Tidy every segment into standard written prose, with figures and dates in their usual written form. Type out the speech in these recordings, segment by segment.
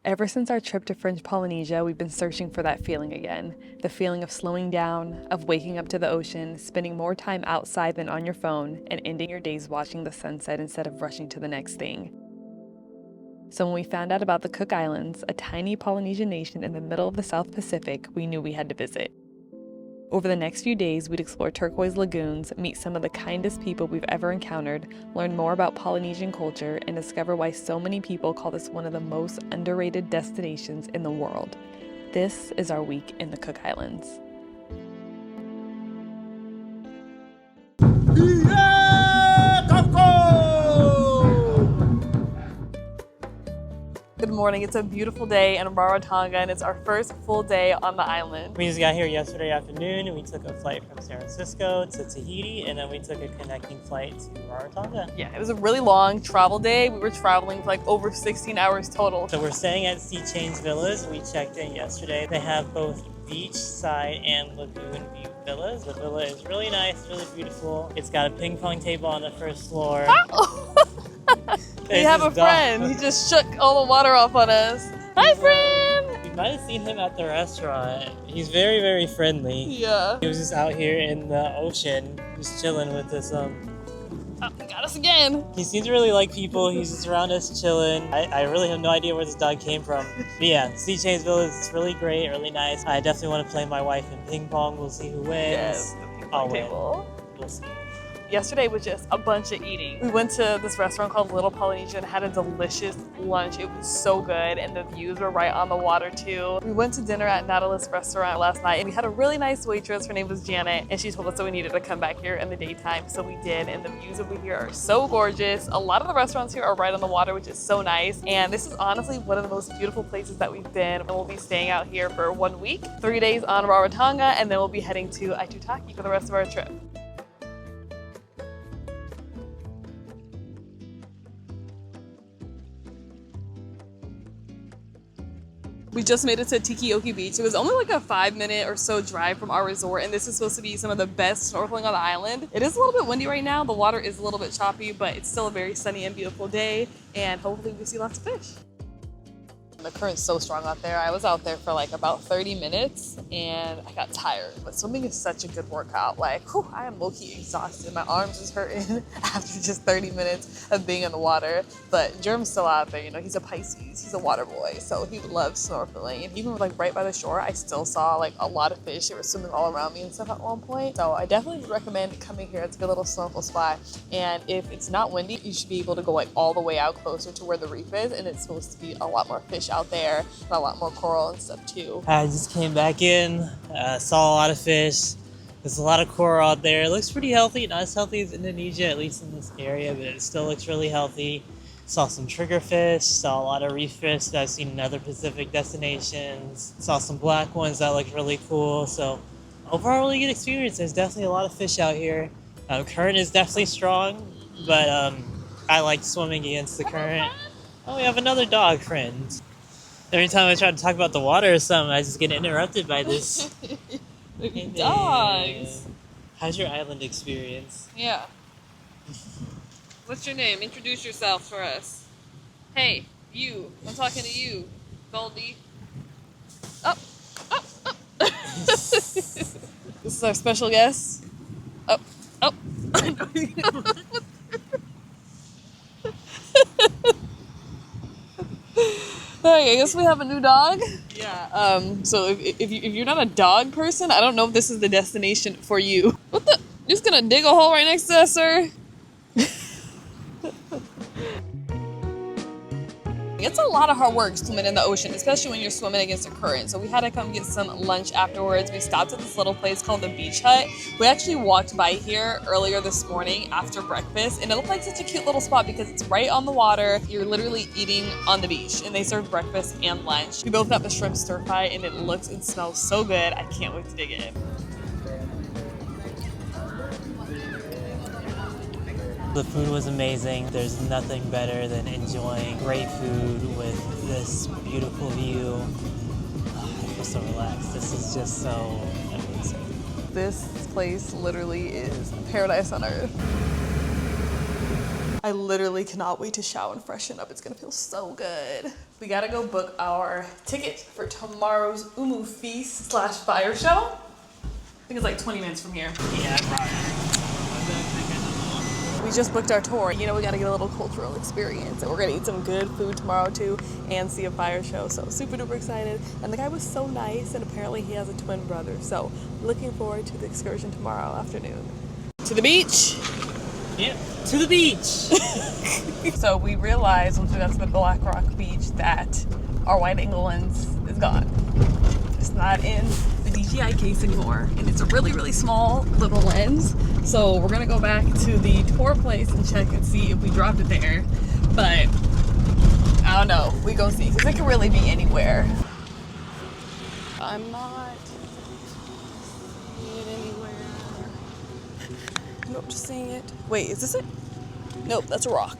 Ever since our trip to French Polynesia, we've been searching for that feeling again. The feeling of slowing down, of waking up to the ocean, spending more time outside than on your phone, and ending your days watching the sunset instead of rushing to the next thing. So when we found out about the Cook Islands, a tiny Polynesian nation in the middle of the South Pacific, we knew we had to visit. Over the next few days, we'd explore turquoise lagoons, meet some of the kindest people we've ever encountered, learn more about Polynesian culture, and discover why so many people call this one of the most underrated destinations in the world. This is our week in the Cook Islands. Good morning, it's a beautiful day in Rarotonga and it's our first full day on the island. We just got here yesterday afternoon and we took a flight from San Francisco to Tahiti and then we took a connecting flight to Rarotonga. Yeah, it was a really long travel day. We were traveling for like over 16 hours total. So we're staying at Sea Change Villas. We checked in yesterday. They have both beachside and lagoon view villas. The villa is really nice, really beautiful. It's got a ping pong table on the first floor. We have a friend. He just shook all the water off on us. Hi, friend! You might have seen him at the restaurant. He's very, very friendly. Yeah. He was just out here in the ocean, just chilling with us. Oh, he got us again. He seems to really like people. He's just around us chilling. I really have no idea where this dog came from. But yeah, Sea Change Villas is really great, really nice. I definitely want to play my wife in ping pong. We'll see who wins. Yes, the ping pong table. We'll see. Yesterday was just a bunch of eating. We went to this restaurant called Little Polynesia and had a delicious lunch. It was so good and the views were right on the water too. We went to dinner at Nautilus restaurant last night and we had a really nice waitress. Her name was Janet and she told us that we needed to come back here in the daytime. So we did, and the views over here are so gorgeous. A lot of the restaurants here are right on the water, which is so nice. And this is honestly one of the most beautiful places that we've been. And we'll be staying out here for 1 week, 3 days on Rarotonga, and then we'll be heading to Aitutaki for the rest of our trip. We just made it to Tikioki Beach. It was only like a 5-minute or so drive from our resort, and this is supposed to be some of the best snorkeling on the island. It is a little bit windy right now. The water is a little bit choppy, but it's still a very sunny and beautiful day, and hopefully we see lots of fish. The current's so strong out there. I was out there for like about 30 minutes and I got tired, but swimming is such a good workout. Like, whew, I am low-key exhausted. My arms is hurting after just 30 minutes of being in the water. But Jerem's still out there, you know, he's a Pisces, he's a water boy, so he loves snorkeling. And even like right by the shore, I still saw like a lot of fish. They were swimming all around me and stuff at one point. So I definitely would recommend coming here. It's a good little snorkel spot. And if it's not windy, you should be able to go like all the way out closer to where the reef is, and it's supposed to be a lot more fish out there and a lot more coral and stuff too. I just came back in, saw a lot of fish. There's a lot of coral out there. It looks pretty healthy, not as healthy as Indonesia, at least in this area, but it still looks really healthy. Saw some triggerfish, saw a lot of reef fish that I've seen in other Pacific destinations. Saw some black ones that looked really cool. So overall, really good experience. There's definitely a lot of fish out here. Current is definitely strong, but I like swimming against the current. Oh, we have another dog friend. Every time I try to talk about the water or something, I just get interrupted by this. Dogs. How's your island experience? Yeah. What's your name? Introduce yourself for us. Hey, you. I'm talking to you, Goldie. Up, up, up. This is our special guest. Up, up. Alright, I guess we have a new dog. Yeah. So if you're not a dog person, I don't know if this is the destination for you. What the? You're just gonna dig a hole right next to us, sir? It's a lot of hard work swimming in the ocean, especially when you're swimming against a current. So we had to come get some lunch afterwards. We stopped at this little place called the Beach Hut. We actually walked by here earlier this morning after breakfast, and it looked like such a cute little spot because it's right on the water. You're literally eating on the beach, and they serve breakfast and lunch. We both got the shrimp stir fry, and it looks and smells so good. I can't wait to dig in. The food was amazing. There's nothing better than enjoying great food with this beautiful view. I feel so relaxed. This is just so amazing. This place literally is paradise on earth. I literally cannot wait to shower and freshen up. It's gonna feel so good. We gotta go book our ticket for tomorrow's Umu Feast / fire show. I think it's like 20 minutes from here. Yeah, I brought it. We just booked our tour. You know, we gotta get a little cultural experience, and we're gonna eat some good food tomorrow too, and see a fire show. So super duper excited. And the guy was so nice, and apparently he has a twin brother. So looking forward to the excursion tomorrow afternoon. To the beach. Yep, to the beach. So we realized once we got to the Black Rock Beach that our wide angle lens is gone. It's not in the DJI case anymore, and it's a really, really small little lens. So we're gonna go back to the tour place and check and see if we dropped it there. But I don't know. We gonna see, because it could really be anywhere. I'm not seeing it anywhere. Nope, just seeing it. Wait, is this it? Nope, that's a rock.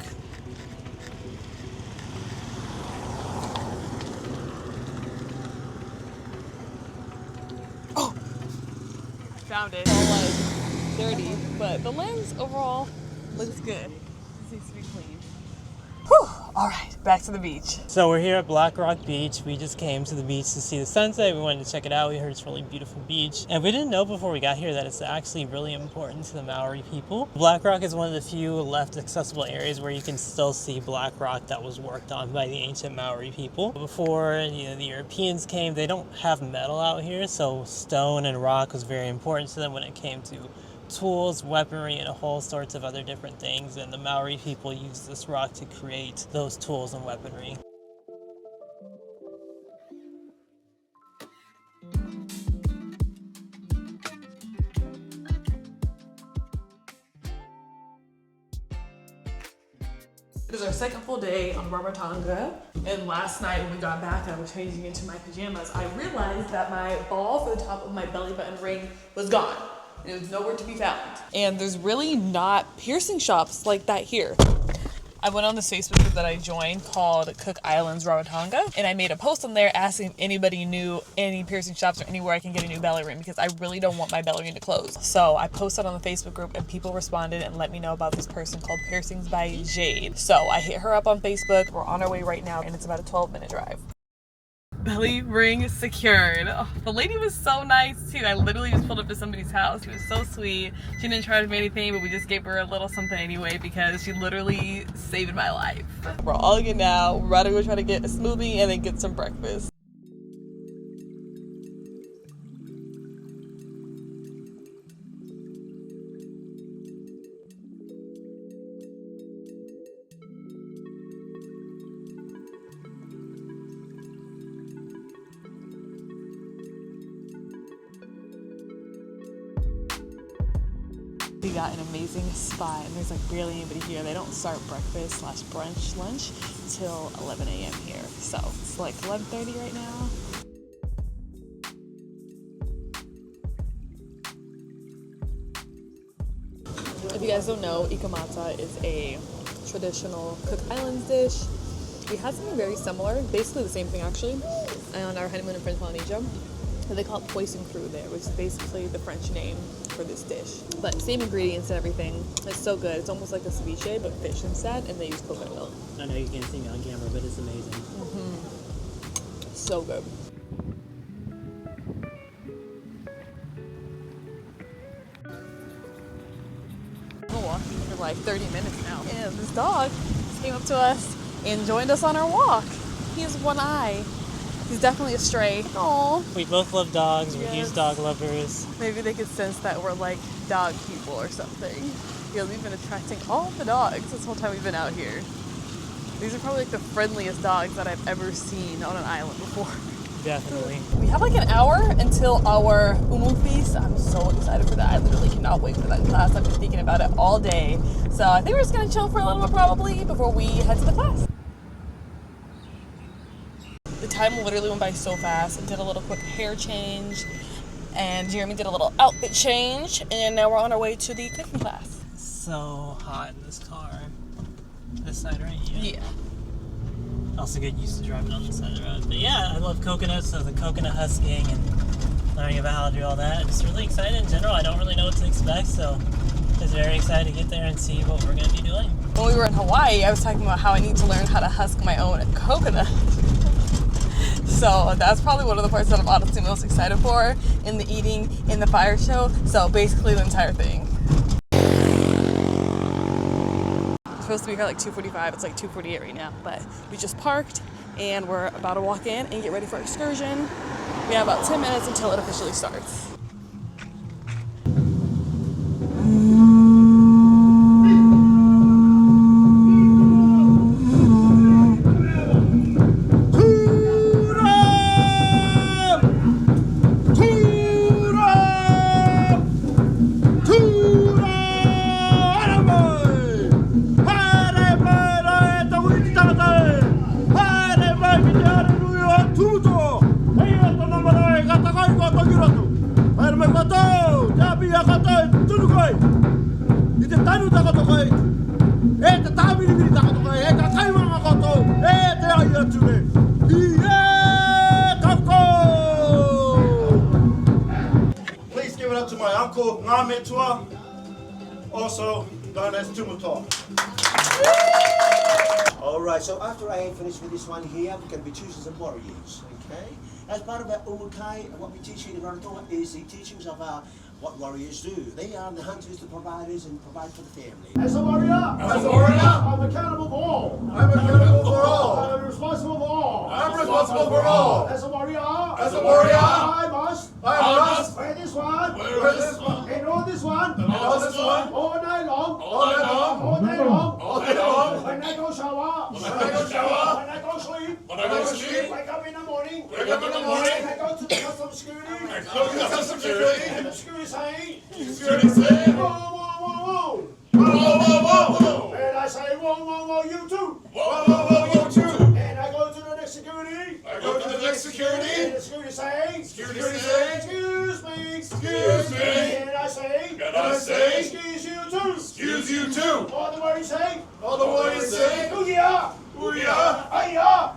Oh! I found it. It's all like dirty, but the lens overall looks good. This needs to be clean. Whew! Alright, back to the beach. So we're here at Black Rock Beach. We just came to the beach to see the sunset. We wanted to check it out. We heard it's a really beautiful beach. And we didn't know before we got here that it's actually really important to the Maori people. Black Rock is one of the few left accessible areas where you can still see black rock that was worked on by the ancient Maori people. Before, the Europeans came, they don't have metal out here, so stone and rock was very important to them when it came to tools, weaponry, and a whole sorts of other different things, and the Maori people used this rock to create those tools and weaponry. It is our second full day on Rarotonga, and last night when we got back and I was changing into my pajamas, I realized that my ball for the top of my belly button ring was gone. It was nowhere to be found. And there's really not piercing shops like that here. I went on this Facebook group that I joined called Cook Islands Rarotonga, and I made a post on there asking if anybody knew any piercing shops or anywhere I can get a new belly ring, because I really don't want my belly ring to close. So I posted on the Facebook group and people responded and let me know about this person called Piercings by Jade. So I hit her up on Facebook. We're on our way right now, and it's about a 12-minute drive. Belly ring secured. Oh, the lady was so nice too. I literally just pulled up to somebody's house. She was so sweet. She didn't charge me anything, but we just gave her a little something anyway because she literally saved my life. We're all good now. We're about to go try to get a smoothie and then get some breakfast. We got an amazing spot, and there's like barely anybody here. They don't start breakfast / brunch lunch till 11 a.m. here. So it's like 11:30 right now. If you guys don't know, ikamata is a traditional Cook Islands dish. We had something very similar, basically the same thing actually, on our honeymoon in French Polynesia. They call it poisson cru there, which is basically the French name for this dish. But same ingredients and everything. It's so good. It's almost like a ceviche, but fish instead, and they use coconut milk. I know you can't see me on camera, but it's amazing. Mm-hmm. So good. We're walking for like 30 minutes now. And this dog just came up to us and joined us on our walk. He has one eye. He's definitely a stray. Aww. We both love dogs. We're Yes. huge dog lovers. Maybe they could sense that we're like dog people or something. Because we've been attracting all the dogs this whole time we've been out here. These are probably like the friendliest dogs that I've ever seen on an island before. Definitely. We have like an hour until our Umu Feast. I'm so excited for that. I literally cannot wait for that class. I've been thinking about it all day. So I think we're just gonna chill for a little bit probably before we head to the class. The time literally went by so fast. I did a little quick hair change, and Jeremy did a little outfit change, and now we're on our way to the cooking class. So hot in this car. This side right here. Yeah. Also get used to driving on this side of the road. But yeah, I love coconuts, so the coconut husking and learning about how to do all that. I'm just really excited in general. I don't really know what to expect, so just very excited to get there and see what we're going to be doing. when we were in Hawaii, I was talking about how I need to learn how to husk my own coconut. So that's probably one of the parts that I'm honestly most excited for in the eating, in the fire show. So basically the entire thing. It's supposed to be here like 2:45. It's like 2:48 right now, but we just parked and we're about to walk in and get ready for our excursion. We have about 10 minutes until it officially starts. Please give it up to my uncle Marino, also known as Tumutoa. Alright, so after I finish with this one here, we're going to be choosing some warriors, okay? As part of our Umukai, what we teach you in Rarotonga is the teachings of what warriors do. They are the hunters, the providers, and provide for the family. As a warrior, I'm accountable for all. I'm accountable for all. I'm responsible for all. I'm responsible for all. As a warrior, I must wear this one, and all this one, all night long, when I go shower, when I go sleep, wake up in the morning, when I go to customs security, and the security saying, whoa, and I say, whoa, you too, and I go to the next security, and the security saying, excuse me, and I say, excuse you too, all the words say, Booyah, Hiya,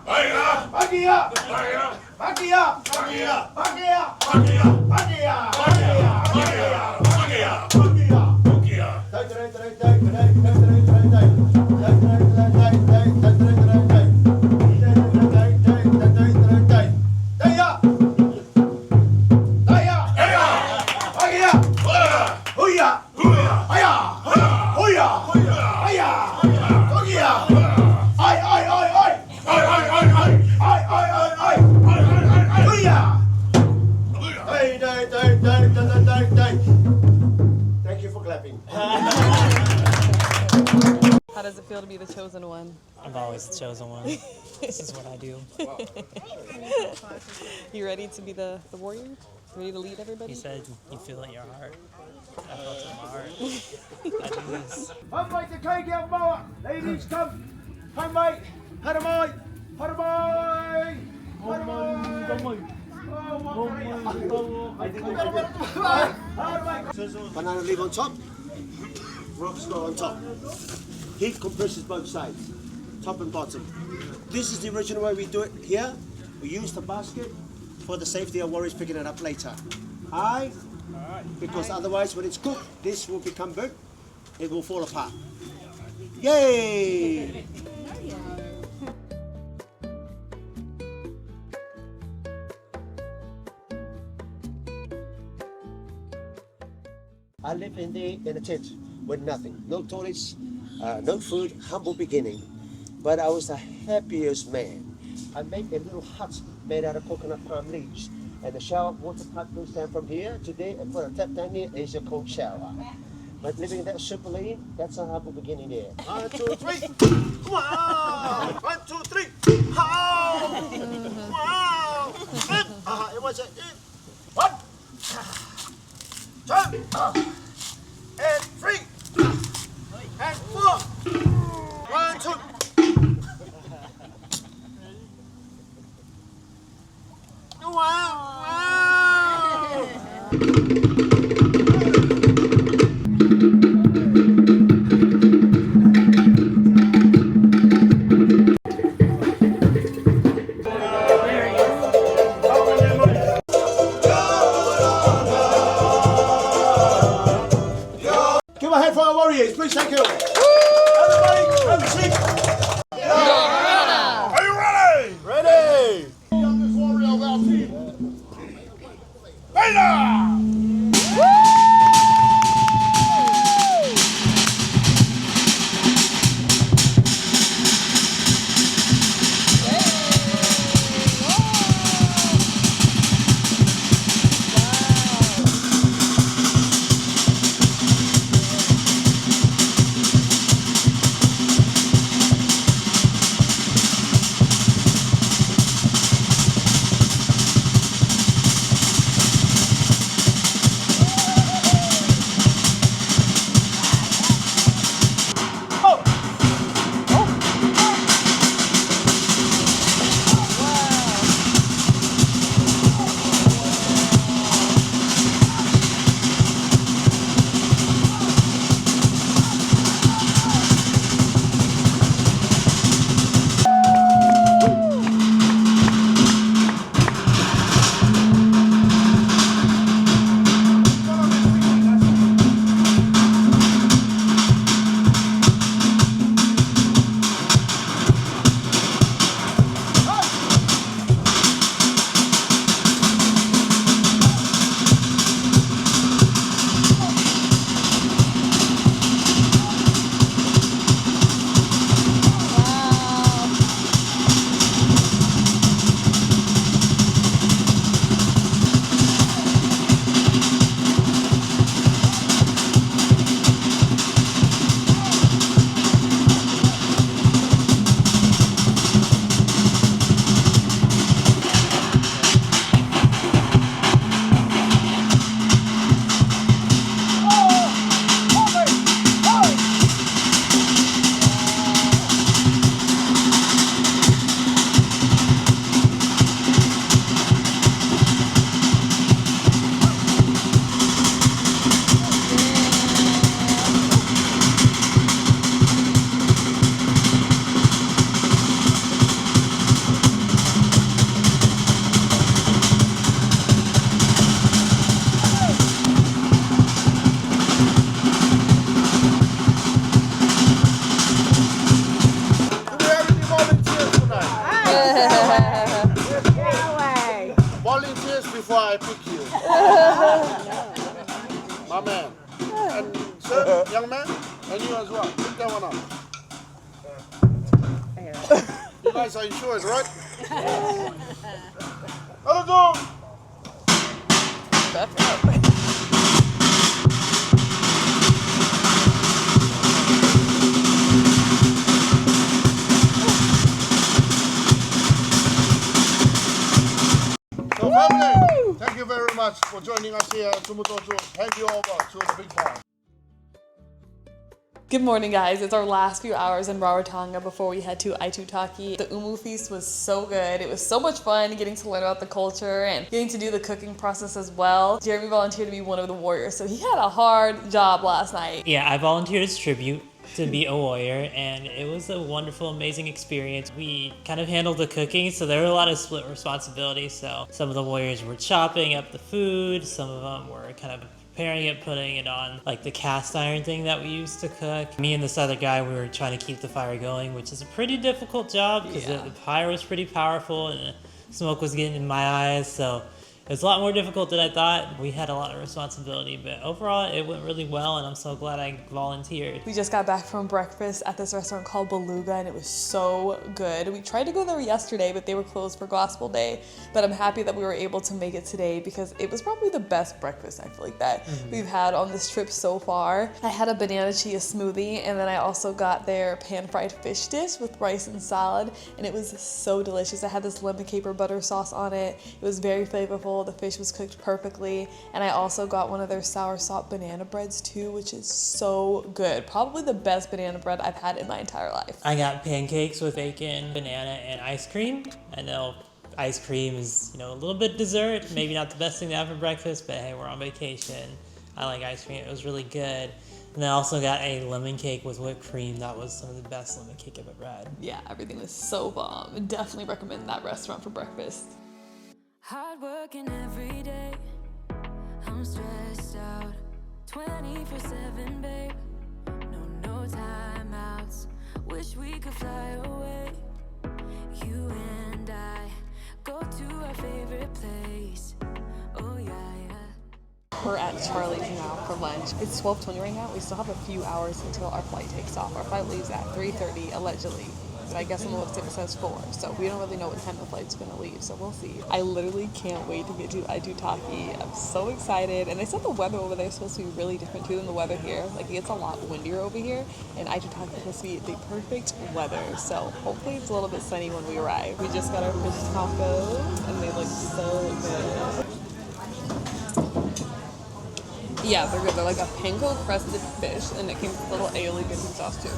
Thank you for clapping. How does it feel to be the chosen one? I'm always the chosen one. This is what I do. You ready to be the warrior? Ready to lead everybody? He said you feel it in your heart. I felt it in my heart. I do this. I'm like the cake out Moa. Ladies, come. Hi, mate. Haramai. Banana leaf on top. Rocks go on top. Heat compresses both sides, top and bottom. This is the original way we do it here. We use the basket for the safety of warriors picking it up later. Because otherwise when it's cooked, this will become burnt. It will fall apart. Yay! I lived in a tent with nothing, no toilets, no food, humble beginning. But I was the happiest man. I made a little hut made out of coconut palm leaves, and the shower water pipe goes down from here to there, and put a tap down here is a cold shower. But living in that super lean, that's a humble beginning there. 1, 2, 3. Wow! 1, 2, 3. Wow! Wow! It was a 1, 2, and 3, and 4. 1, 2. Wow! Give a hand for our warriors, please. Thank you. Everybody. Grab a seat. Are you ready? Ready. The youngest warrior of our team. Beta! Volunteers before I pick you. My man. And sir, young man, and you as well. Pick that one up. You guys are insured, right? Let's go! So family, thank you very much for joining us here at Tumutoa. Thank you over to the big bar. Good morning, guys. It's our last few hours in Rarotonga before we head to Aitutaki. The umu feast was so good. It was so much fun getting to learn about the culture and getting to do the cooking process as well. Jeremy volunteered to be one of the warriors, so he had a hard job last night. Yeah, I volunteered as tribute to be a warrior, and it was a wonderful, amazing experience. We kind of handled the cooking, so there were a lot of split responsibilities. So some of the warriors were chopping up the food, some of them were kind of preparing it, putting it on like the cast iron thing that we used to cook. Me and this other guy, we were trying to keep the fire going, which is a pretty difficult job because the fire was pretty powerful and the smoke was getting in my eyes. So it was a lot more difficult than I thought. We had a lot of responsibility, but overall it went really well, and I'm so glad I volunteered. We just got back from breakfast at this restaurant called Beluga, and it was so good. We tried to go there yesterday, but they were closed for Gospel Day, but I'm happy that we were able to make it today because it was probably the best breakfast, I feel like, that we've had on this trip so far. I had a banana chia smoothie, and then I also got their pan-fried fish dish with rice and salad, and it was so delicious. I had this lemon caper butter sauce on it. It was very flavorful. The fish was cooked perfectly, and I also got one of their sour salt banana breads too, which is so good. Probably the best banana bread I've had in my entire life. I got pancakes with bacon, banana, and ice cream. I know ice cream is, you know, a little bit dessert, maybe not the best thing to have for breakfast, but hey, we're on vacation. I like ice cream. It was really good. And I also got a lemon cake with whipped cream. That was some of the best lemon cake I've ever had. Yeah, everything was so bomb. Definitely recommend that restaurant for breakfast. Hard working every day, I'm stressed out 24/7, babe. No timeouts, Wish we could fly away. You and I go to our favorite place. Oh yeah, yeah. We're at Charlie's now for lunch. It's 12:20 right now. We still have a few hours until our flight takes off. Our flight leaves at 3:30 allegedly. But I guess on the website it says 4. So we don't really know what time the flight's gonna leave. So we'll see. I literally can't wait to get to Aitutaki. I'm so excited. And they said the weather over there is supposed to be really different too than the weather here. Like it gets a lot windier over here. And Aitutaki is supposed to be the perfect weather. So hopefully it's a little bit sunny when we arrive. We just got our fish tacos and they look so good. Yeah, they're good. They're like a panko crusted fish, and it came with a little aioli dipping sauce too.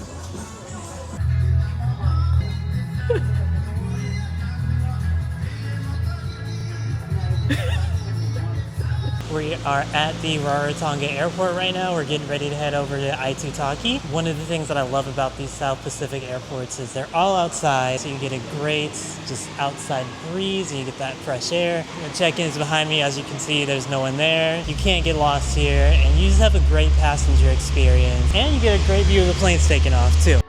We are at the Rarotonga airport right now. We're getting ready to head over to Aitutaki. One of the things that I love about these South Pacific airports is they're all outside, so you get a great just outside breeze and you get that fresh air. The check-in's behind me. As you can see, there's no one there. You can't get lost here, and you just have a great passenger experience. And you get a great view of the planes taking off too.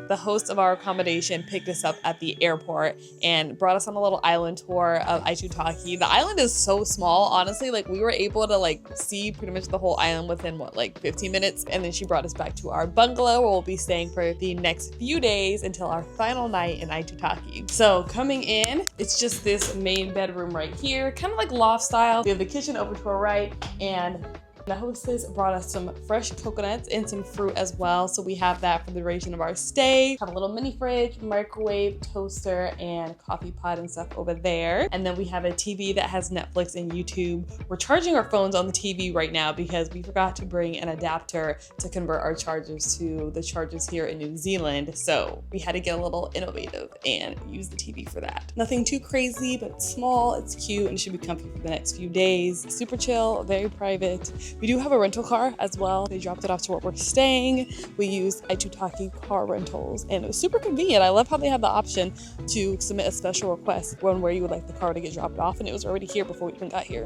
The host of our accommodation picked us up at the airport and brought us on a little island tour of Aitutaki. The island is so small, honestly. Like we were able to like see pretty much the whole island within what, like 15 minutes. And then she brought us back to our bungalow where we'll be staying for the next few days until our final night in Aitutaki. So coming in, it's just this main bedroom right here, kind of like loft style. We have the kitchen over to our right, and the hostess brought us some fresh coconuts and some fruit as well. So we have that for the duration of our stay. Have a little mini fridge, microwave, toaster, and coffee pot and stuff over there. And then we have a TV that has Netflix and YouTube. We're charging our phones on the TV right now because we forgot to bring an adapter to convert our chargers to the chargers here in New Zealand. So we had to get a little innovative and use the TV for that. Nothing too crazy, but it's small, it's cute, and should be comfy for the next few days. Super chill, very private. We do have a rental car as well. They dropped it off to where we're staying. We used Aitutaki car rentals and it was super convenient. I love how they have the option to submit a special request on where you would like the car to get dropped off, and it was already here before we even got here.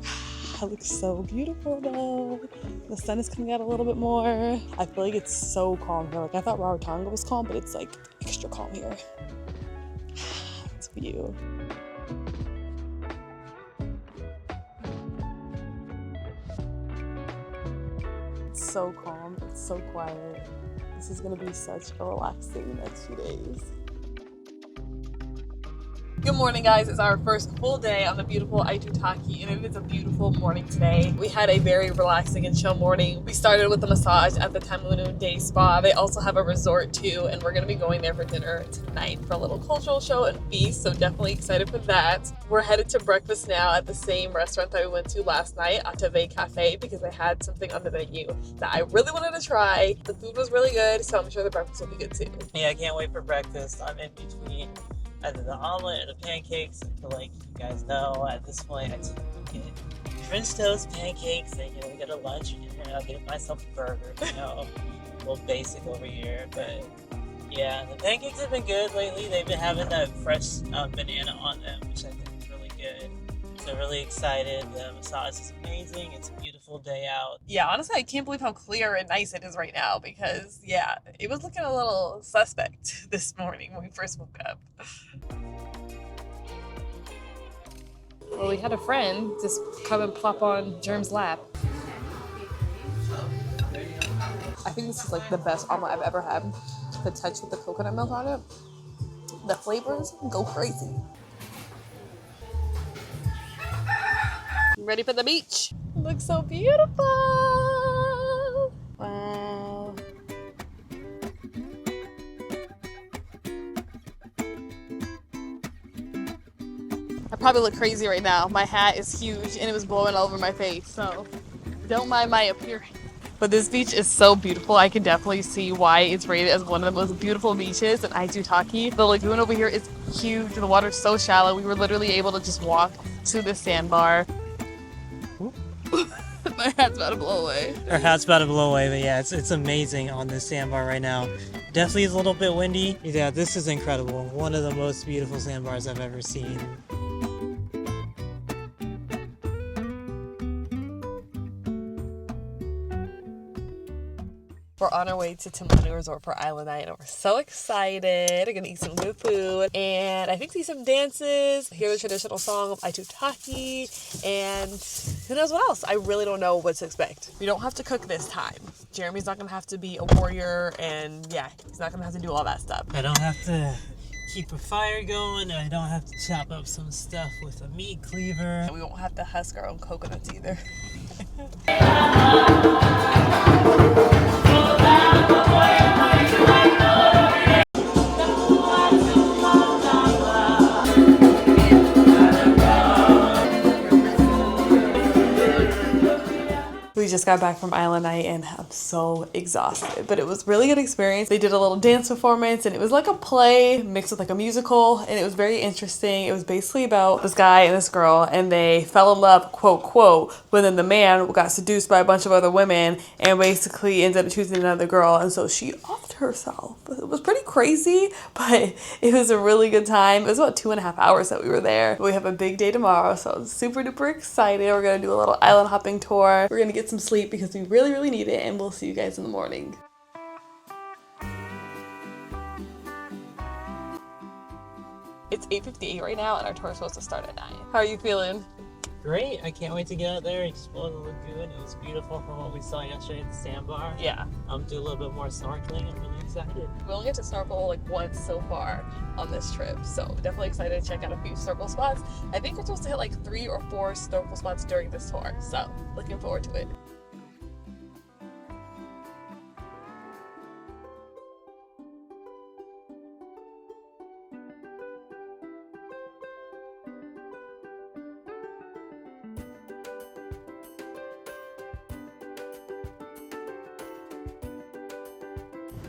It looks so beautiful though. The sun is coming out a little bit more. I feel like it's so calm here. Like I thought Rarotonga was calm, but it's like extra calm here. It's a view. It's so calm, it's so quiet. This is gonna be such a relaxing next few days. Good morning, guys. It's our first full day on the beautiful Aitutaki, and it is a beautiful morning today. We had a very relaxing and chill morning. We started with a massage at the Tamanu day spa. They also have a resort too, and we're gonna be going there for dinner tonight for a little cultural show and feast, so definitely excited for that. We're headed to breakfast now at the same restaurant that we went to last night, Atave Cafe, because they had something on the menu that I really wanted to try. The food was really good, so I'm sure the breakfast will be good too. Yeah, I can't wait for breakfast. I'm in between either the omelet or the pancakes. I feel like you guys know at this point I typically get French toast, pancakes, and we go to lunch and dinner. I'll get myself a burger, a little basic over here. But yeah, the pancakes have been good lately. They've been having that fresh banana on them, which I think is really good. So really excited. The massage is amazing. It's a beautiful day out. Yeah, honestly, I can't believe how clear and nice it is right now because, yeah, it was looking a little suspect this morning when we first woke up. Well, we had a friend just come and plop on Germ's lap. I think this is like the best omelet I've ever had. The touch with the coconut milk on it. The flavors go crazy. Ready for the beach? It looks so beautiful. Wow. I probably look crazy right now. My hat is huge and it was blowing all over my face, so don't mind my appearance. But this beach is so beautiful. I can definitely see why it's rated as one of the most beautiful beaches in Aitutaki. The lagoon over here is huge. The water's so shallow. We were literally able to just walk to the sandbar. My hat's about to blow away. Our hat's about to blow away, but yeah, it's amazing on this sandbar right now. Definitely is a little bit windy. Yeah, this is incredible. One of the most beautiful sandbars I've ever seen. We're on our way to Tamanu Resort for Island Night, and we're so excited. We're gonna eat some good food, and I think see some dances, hear the traditional song of Aitutaki, and who knows what else. I really don't know what to expect. We don't have to cook this time. Jeremy's not gonna have to be a warrior, and yeah, he's not gonna have to do all that stuff. I don't have to keep a fire going. I don't have to chop up some stuff with a meat cleaver. And we won't have to husk our own coconuts either. We just got back from Island Night and I'm so exhausted, but it was a really good experience. They did a little dance performance and it was like a play mixed with like a musical, and it was very interesting. It was basically about this guy and this girl, and they fell in love, quote, quote, but then the man got seduced by a bunch of other women and basically ended up choosing another girl, and so she offed herself. It was pretty crazy, but it was a really good time. It was about 2.5 hours that we were there. We have a big day tomorrow, so I'm super duper excited. We're gonna do a little island hopping tour. We're gonna get some sleep because we really, really need it, and we'll see you guys in the morning. It's 8:58 right now, and our tour is supposed to start at 9. How are you feeling? Great. I can't wait to get out there and explore the lagoon. It was beautiful from what we saw yesterday at the sandbar. Yeah. Do a little bit more snorkeling. I'm really excited. We only get to snorkel like once so far on this trip, so definitely excited to check out a few snorkel spots. I think we're supposed to hit like 3 or 4 snorkel spots during this tour, so looking forward to it.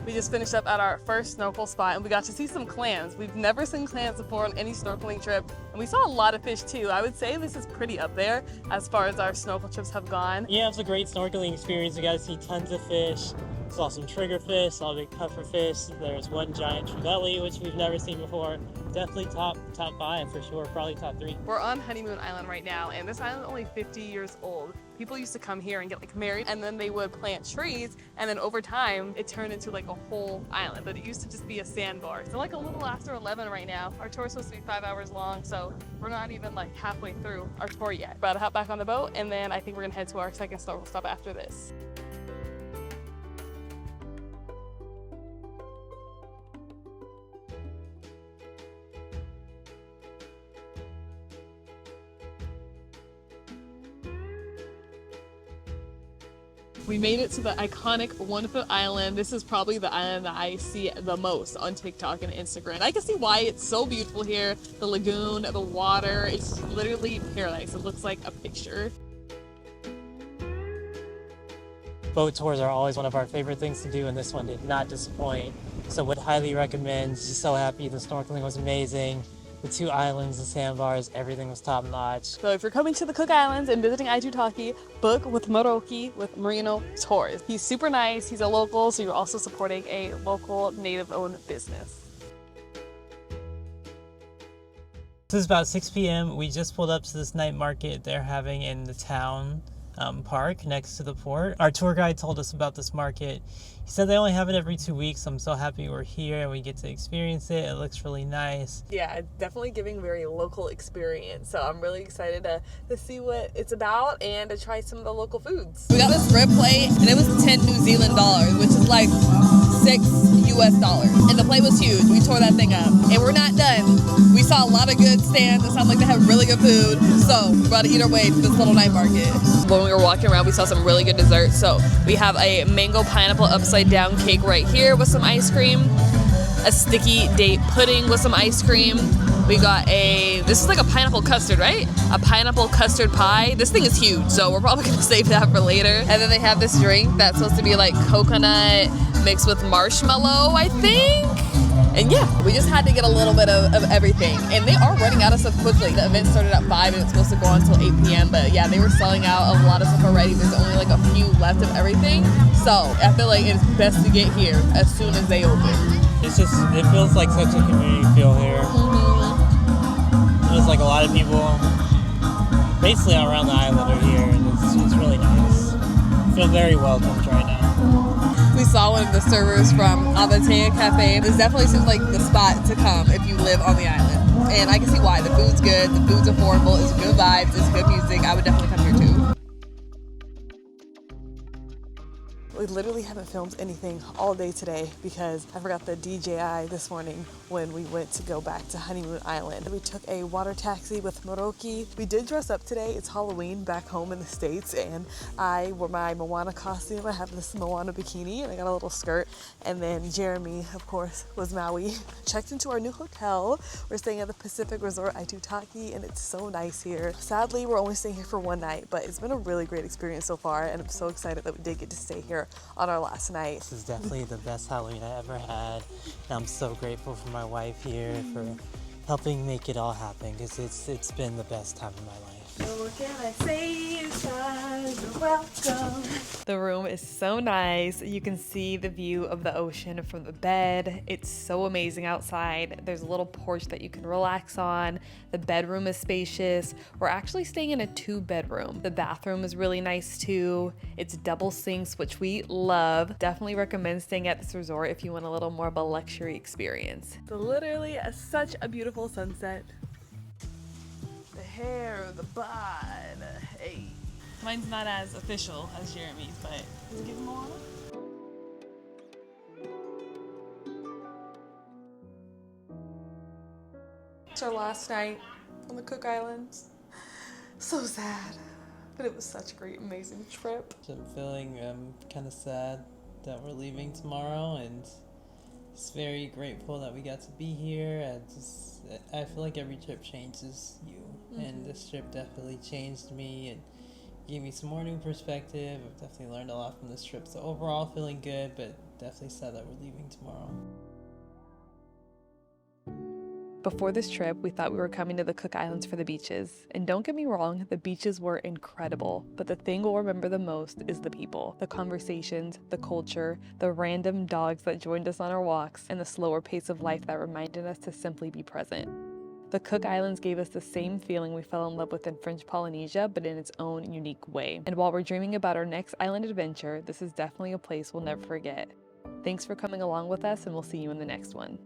We just finished up at our first snorkel spot and we got to see some clams. We've never seen clams before on any snorkeling trip, and we saw a lot of fish too. I would say this is pretty up there as far as our snorkel trips have gone. Yeah, it was a great snorkeling experience. We got to see tons of fish. Saw some triggerfish, saw big pufferfish. There's one giant trevally, which we've never seen before. Definitely top 5 for sure, probably top 3. We're on Honeymoon Island right now, and this island is only 50 years old. People used to come here and get like married, and then they would plant trees, and then over time it turned into like a whole island, but it used to just be a sandbar. So like a little after 11 right now. Our tour is supposed to be 5 hours long, so we're not even like halfway through our tour yet. We're about to hop back on the boat, and then I think we're gonna head to our second snorkel stop after this. We made it to the iconic 1 Foot Island. This is probably the island that I see the most on TikTok and Instagram. I can see why it's so beautiful here. The lagoon, the water, it's literally paradise. It looks like a picture. Boat tours are always one of our favorite things to do, and this one did not disappoint. So would highly recommend. Just so happy. The snorkeling was amazing. The 2 islands, the sandbars, everything was top notch. So if you're coming to the Cook Islands and visiting Aitutaki, book with Maroki with Marino Tours. He's super nice, he's a local, so you're also supporting a local native-owned business. This is about 6 p.m. We just pulled up to this night market they're having in the town park next to the port. Our tour guide told us about this market. He said they only have it every 2 weeks. I'm so happy we're here and we get to experience it. It looks really nice. Yeah, definitely giving very local experience. So I'm really excited to see what it's about and to try some of the local foods. We got this rib plate and it was 10 New Zealand dollars, which is like $6 US. And the plate was huge. We tore that thing up. And we're not done. We saw a lot of good stands. It sounded like they had really good food. So we're about to eat our way to this little night market. When we were walking around, we saw some really good desserts. So we have a mango pineapple upside down cake right here with some ice cream. A sticky date pudding with some ice cream. We got this is like a pineapple custard, right? A pineapple custard pie. This thing is huge, so we're probably gonna save that for later. And then they have this drink that's supposed to be like coconut mixed with marshmallow, I think. And yeah, we just had to get a little bit of everything. And they are running out of stuff quickly. The event started at 5 and it's supposed to go on until 8 p.m. But yeah, they were selling out of a lot of stuff already. There's only like a few left of everything. So I feel like it's best to get here as soon as they open. It's just, it feels like such a community feel here. There's like a lot of people basically all around the island are here, and it's really nice. I feel very welcomed right now. We saw one of the servers from Aitutaki Cafe. This definitely seems like the spot to come if you live on the island. And I can see why. The food's good, the food's affordable, it's good vibes, it's good music. I would definitely come here too. We literally haven't filmed anything all day today because I forgot the DJI this morning when we went to go back to Honeymoon Island. We took a water taxi with Moroki. We did dress up today. It's Halloween back home in the States, and I wore my Moana costume. I have this Moana bikini and I got a little skirt. And then Jeremy, of course, was Maui. Checked into our new hotel. We're staying at the Pacific Resort Aitutaki, and it's so nice here. Sadly, we're only staying here for one night, but it's been a really great experience so far, and I'm so excited that we did get to stay here on our last night. This is definitely the best Halloween I ever had. And I'm so grateful for my wife here for helping make it all happen, because it's been the best time of my life. So what can I say? You're welcome. The room is so nice. You can see the view of the ocean from the bed. It's so amazing outside. There's a little porch that you can relax on. The bedroom is spacious. We're actually staying in a 2-bedroom. The bathroom is really nice too. It's double sinks, which we love. Definitely recommend staying at this resort if you want a little more of a luxury experience. So literally such a beautiful sunset. The hair, the bod, hey. Mine's not as official as Jeremy's, but let's give him a water. It's our last night on the Cook Islands. So sad, but it was such a great, amazing trip. I'm feeling kind of sad that we're leaving tomorrow, and just very grateful that we got to be here. I feel like every trip changes you, and this trip definitely changed me and gave me some more new perspective. I've definitely learned a lot from this trip, so overall feeling good, but definitely sad that we're leaving tomorrow. Before this trip, we thought we were coming to the Cook Islands for the beaches. And don't get me wrong, the beaches were incredible. But the thing we'll remember the most is the people, the conversations, the culture, the random dogs that joined us on our walks, and the slower pace of life that reminded us to simply be present. The Cook Islands gave us the same feeling we fell in love with in French Polynesia, but in its own unique way. And while we're dreaming about our next island adventure, this is definitely a place we'll never forget. Thanks for coming along with us, and we'll see you in the next one.